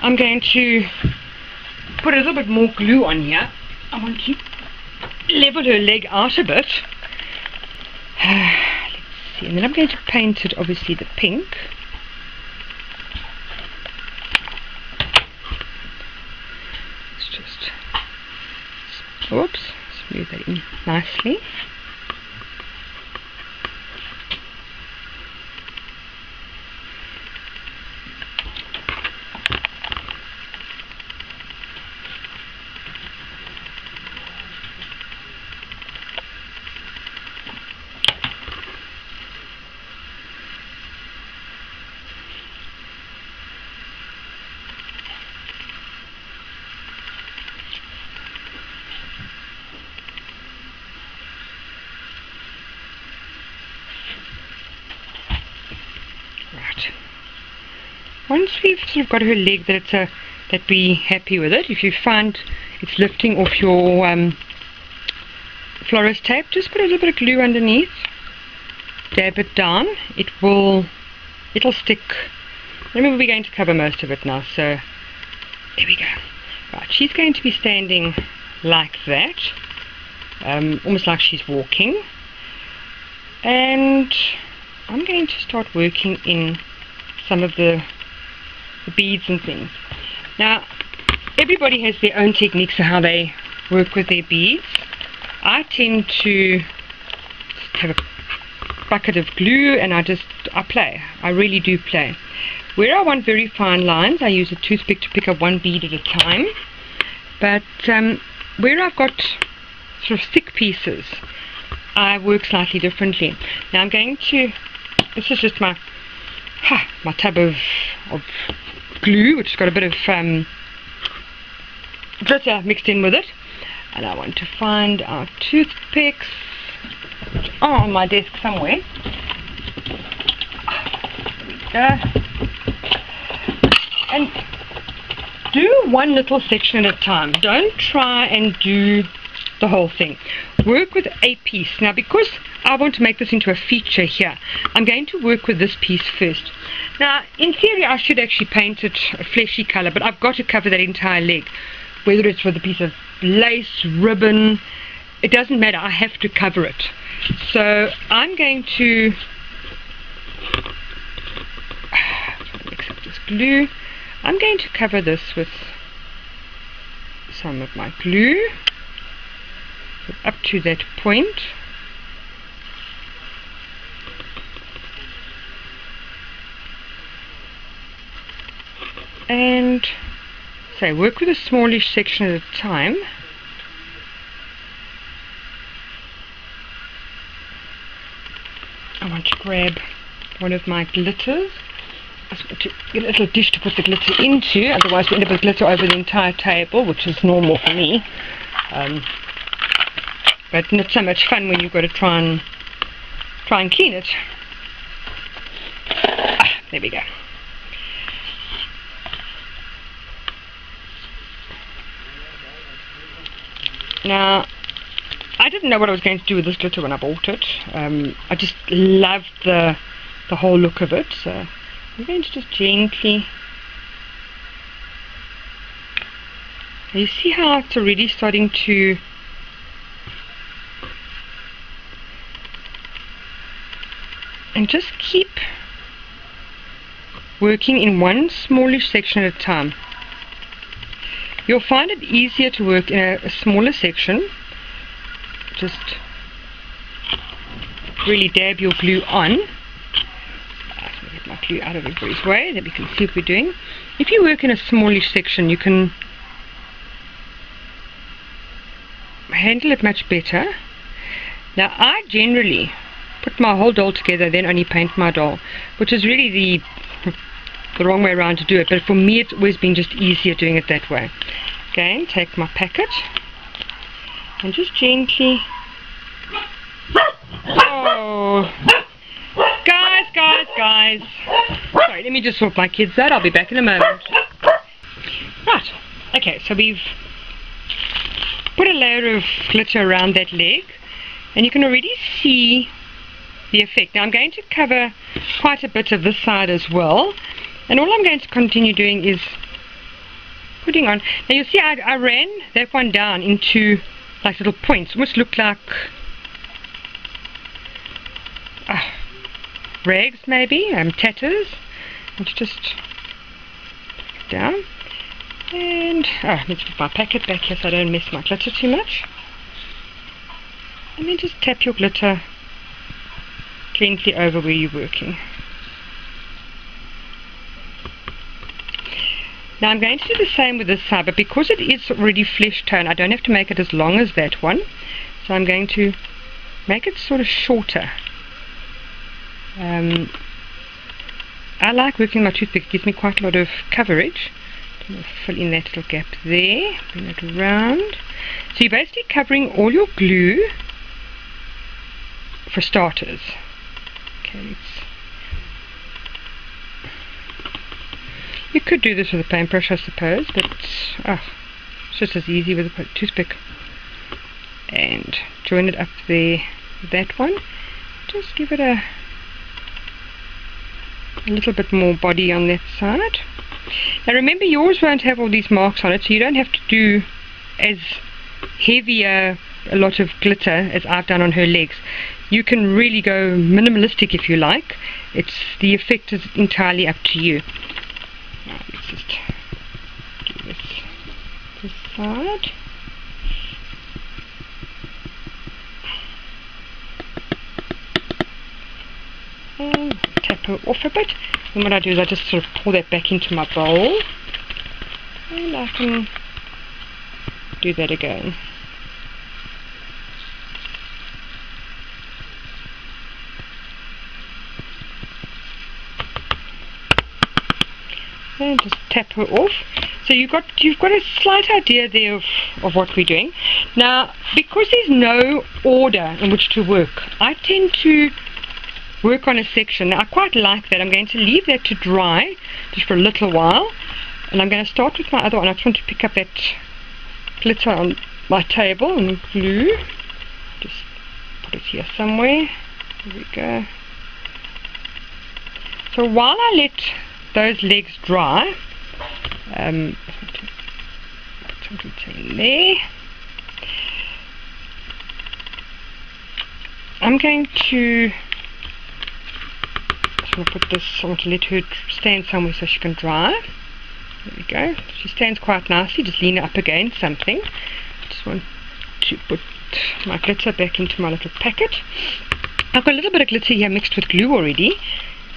I'm going to put a little bit more glue on here. I want to level her leg out a bit. Let's see, and then I'm going to paint it, obviously, the pink. Let's just, oops, smooth that in nicely. Once we've sort of got her leg that we're happy with it, if you find it's lifting off your florist tape, just put a little bit of glue underneath, dab it down, it'll stick. Remember, we're going to cover most of it now, so there we go. Right, she's going to be standing like that, almost like she's walking, and I'm going to start working in some of the beads and things. Now, everybody has their own techniques of how they work with their beads. I tend to just have a bucket of glue and I play. I really do play. Where I want very fine lines, I use a toothpick to pick up one bead at a time. But where I've got sort of thick pieces, I work slightly differently. Now I'm going to, this is just my tub of glue, which has got a bit of glitter mixed in with it, and I want to find our toothpicks, which are on my desk somewhere. There we go. And do one little section at a time. Don't try and do the whole thing. Work with a piece. Now, because I want to make this into a feature here, I'm going to work with this piece first. Now, in theory, I should actually paint it a fleshy color, but I've got to cover that entire leg. Whether it's with a piece of lace, ribbon, it doesn't matter. I have to cover it. So I'm going to mix up this glue. I'm going to cover this with some of my glue up to that point. And so work with a smallish section at a time. I want to grab one of my glitters. I just want to get a little dish to put the glitter into, otherwise we end up with glitter over the entire table, which is normal for me. But not so much fun when you've got to try and clean it. There we go. Now, I didn't know what I was going to do with this glitter when I bought it. I just loved the whole look of it. So I'm going to just gently. You see how it's already starting to and just keep working in one smallish section at a time. You'll find it easier to work in a smaller section. Just really dab your glue on. I'm going to get my glue out of everybody's way that we can see what we're doing. If you work in a smallish section, you can handle it much better. Now, I generally put my whole doll together, then only paint my doll, which is really the wrong way around to do it, but for me it's always been just easier doing it that way. Again, take my packet and just gently, oh, guys, sorry, let me just sort my kids out, I'll be back in a moment. Right, okay, so we've put a layer of glitter around that leg, and you can already see the effect. Now I'm going to cover quite a bit of this side as well, and all I'm going to continue doing is putting on. Now you see I ran that one down into like little points, almost look like rags maybe, tatters. And just put it down. And let's put my packet back here so I don't mess my glitter too much. And then just tap your glitter gently over where you're working. Now I'm going to do the same with this side, but because it is already flesh tone, I don't have to make it as long as that one. So I'm going to make it sort of shorter. I like working my toothpick, it gives me quite a lot of coverage. I'll fill in that little gap there, bring it around. So you're basically covering all your glue for starters. Okay, you could do this with a paintbrush, I suppose, but it's just as easy with a toothpick. And join it up there with that one. Just give it a little bit more body on that side. Now remember, yours won't have all these marks on it, so you don't have to do as heavy a lot of glitter as I've done on her legs. You can really go minimalistic if you like. The effect is entirely up to you. Now let's just do this side. And tap her off a bit. And what I do is I just sort of pour that back into my bowl. And I can do that again. And just tap her off. So you've got a slight idea there of what we're doing. Now, because there's no order in which to work, I tend to work on a section. Now, I quite like that. I'm going to leave that to dry just for a little while, and I'm going to start with my other one. I just want to pick up that glitter on my table and glue. Just put it here somewhere. There we go. So while I let those legs dry, put some glitter in there. I'm going to put this, I want to let her stand somewhere so she can dry. There we go. She stands quite nicely. Just lean her up against something. Just want to put my glitter back into my little packet. I've got a little bit of glitter here mixed with glue already,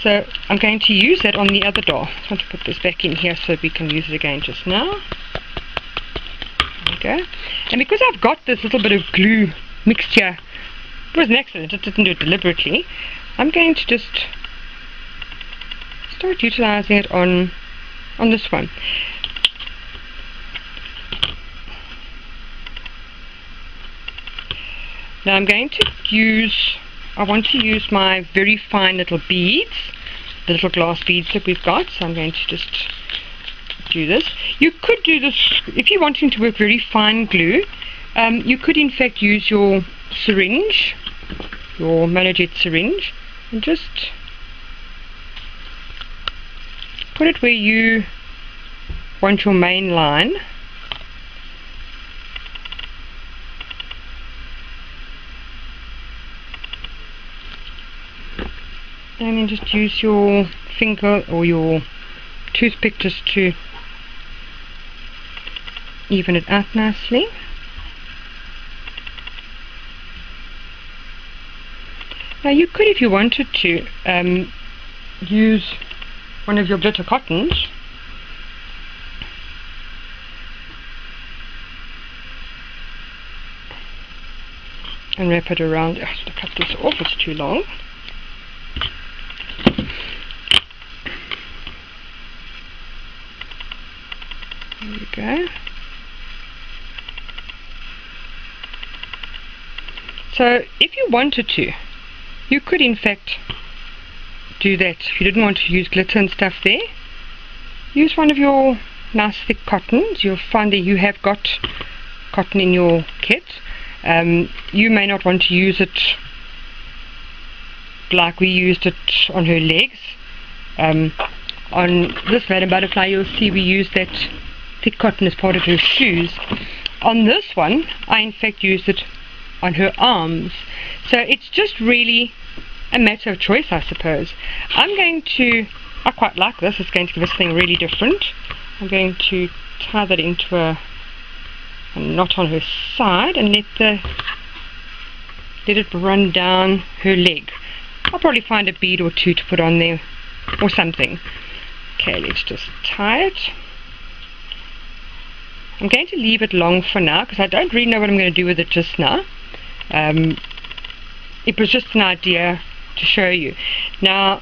so I'm going to use that on the other doll. I want to put this back in here so we can use it again just now. There we go. And because I've got this little bit of glue mixed here, it was an accident, I didn't do it deliberately, I'm going to just start utilizing it on this one. Now I'm going to I want to use my very fine little beads, the little glass beads that we've got, so I'm going to just do this. You could do this, if you're wanting to work very fine glue, you could in fact use your syringe, your Monojet syringe, and just put it where you want your main line. And then just use your finger or your toothpick just to even it out nicely. Now you could, if you wanted to, use one of your glitter cottons and wrap it around. I have to cut this off, it's too long. There we go. So if you wanted to, you could in fact do that. If you didn't want to use glitter and stuff there, use one of your nice thick cottons. You'll find that you have got cotton in your kit. You may not want to use it like we used it on her legs. On this Madame Butterfly, you'll see we used that thick cotton as part of her shoes. On this one, I in fact used it on her arms. So it's just really a matter of choice, I suppose. I quite like this. It's going to give us something really different. I'm going to tie that into a knot on her side and let it run down her leg. I'll probably find a bead or two to put on there or something. Okay, let's just tie it. I'm going to leave it long for now because I don't really know what I'm going to do with it just now. It was just an idea to show you. Now,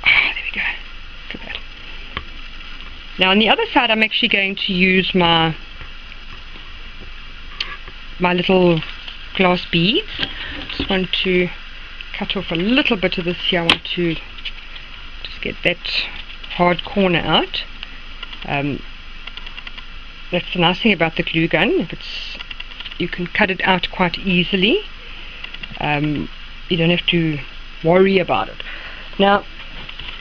there we go. Look at that. Now on the other side, I'm actually going to use my little glass beads. Just want to cut off a little bit of this here. I want to just get that hard corner out. That's the nice thing about the glue gun. You can cut it out quite easily. You don't have to worry about it. Now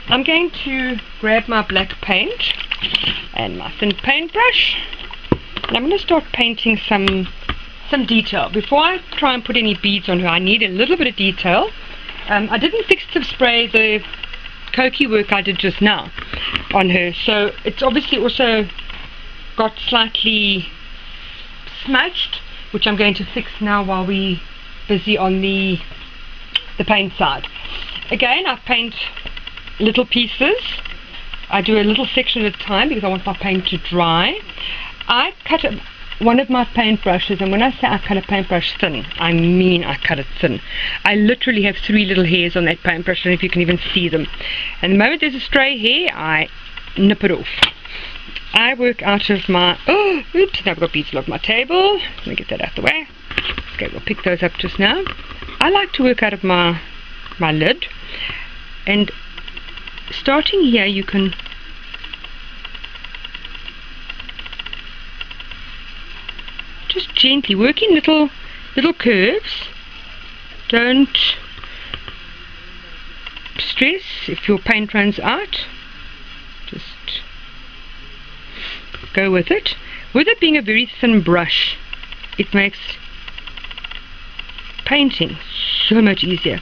I'm going to grab my black paint and my thin paintbrush, and I'm going to start painting some detail. Before I try and put any beads on her, I need a little bit of detail. I didn't fixative spray the Koki work I did just now on her, so it's obviously also got slightly smudged, which I'm going to fix now while we're busy on the paint side. Again, I paint little pieces. I do a little section at a time because I want my paint to dry. I cut one of my paintbrushes, and when I say I cut a paintbrush thin, I mean I cut it thin. I literally have 3 little hairs on that paintbrush. I don't know if you can even see them. And the moment there's a stray hair, I nip it off. I work out of my, oops, now I've got beads all over my table. Let me get that out of the way. Okay, we'll pick those up just now. I like to work out of my lid, and starting here you can just gently work in little curves. Don't stress if your paint runs out. Just go with it. With it being a very thin brush, it makes painting so much easier.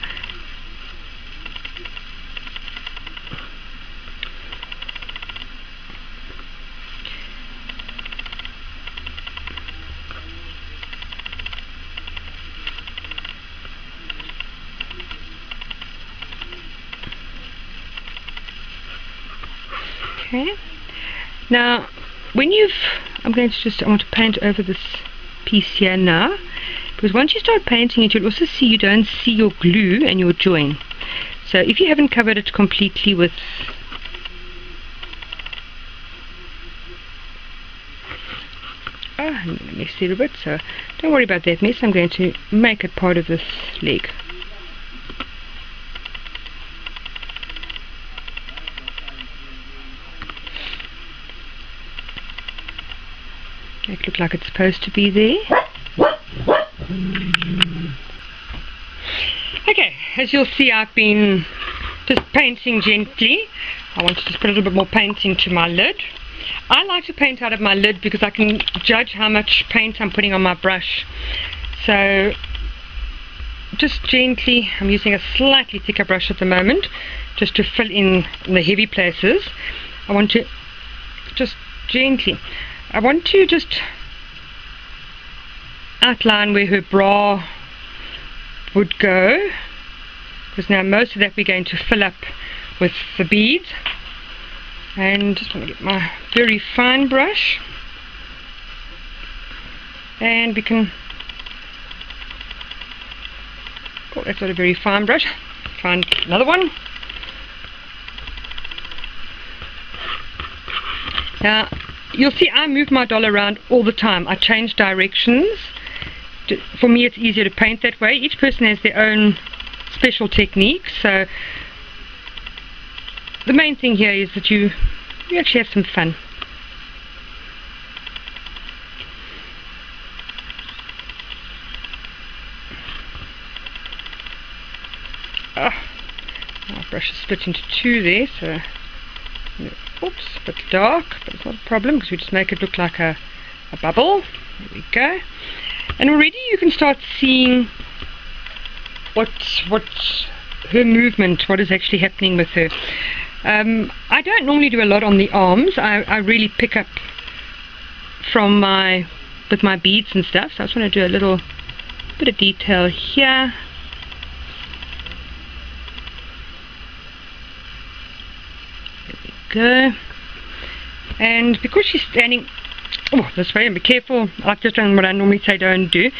Okay. Now, I want to paint over this piece here now, because once you start painting it, you'll also see you don't see your glue and your join. So if you haven't covered it completely with I'm going to mess it a bit, so don't worry about that mess. I'm going to make it part of this leg. It looks like it's supposed to be there. Okay, as you'll see, I've been just painting gently. I want to just put a little bit more paint into my lid. I like to paint out of my lid because I can judge how much paint I'm putting on my brush. So just gently, I'm using a slightly thicker brush at the moment just to fill in the heavy places. I want to just gently, I want to just outline where her bra would go, because now most of that we're going to fill up with the beads. And just want to get my very fine brush, and we can, oh, that's not a very fine brush, find another one. Now you'll see I move my doll around all the time. I change directions. For me it's easier to paint that way. Each person has their own special technique, so the main thing here is that you actually have some fun. My brush is split into 2 there, so Oops, a bit dark, but it's not a problem because we just make it look like a bubble. There we go. And already you can start seeing what her movement, what is actually happening with her. I don't normally do a lot on the arms. I really pick up from with my beads and stuff. So I just want to do a little bit of detail here. There we go. And because she's standing this way, and be careful, I've just done what I normally say don't do.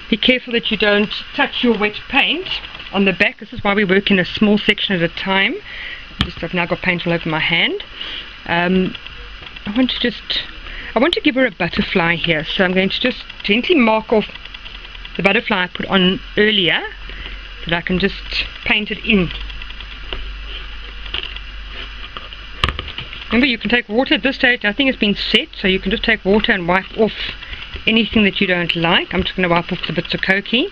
Be careful that you don't touch your wet paint on the back. This is why we work in a small section at a time. I've now got paint all over my hand. I want to give her a butterfly here, so I'm going to just gently mark off the butterfly I put on earlier, that I can just paint it in. Remember, you can take water at this stage. Nothing has been set, so you can just take water and wipe off anything that you don't like. I'm just going to wipe off the bits of koki.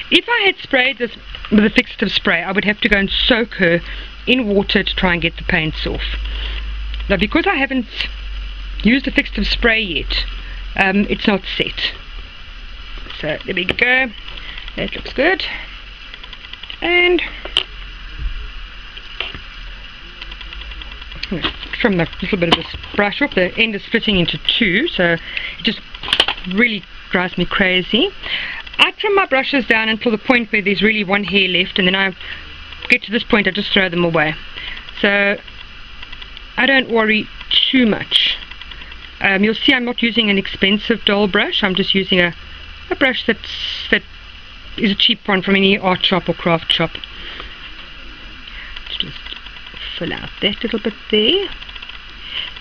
If I had sprayed this with a fixative spray, I would have to go and soak her in water to try and get the paints off. Now, because I haven't used a fixative spray yet, it's not set. So there we go. That looks good. And trim a little bit of this brush off. The end is splitting into two, so it just really drives me crazy. I trim my brushes down until the point where there's really one hair left, and then I get to this point, I just throw them away. So I don't worry too much. You'll see I'm not using an expensive doll brush. I'm just using a brush that is a cheap one from any art shop or craft shop. Let's just fill out that little bit there.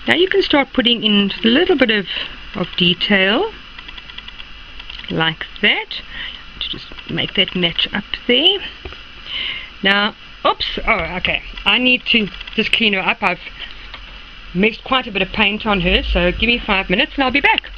Now you can start putting in just a little bit of detail like that to just make that match up there. Now, oops, okay, I need to just clean her up. I've mixed quite a bit of paint on her, so give me 5 minutes and I'll be back.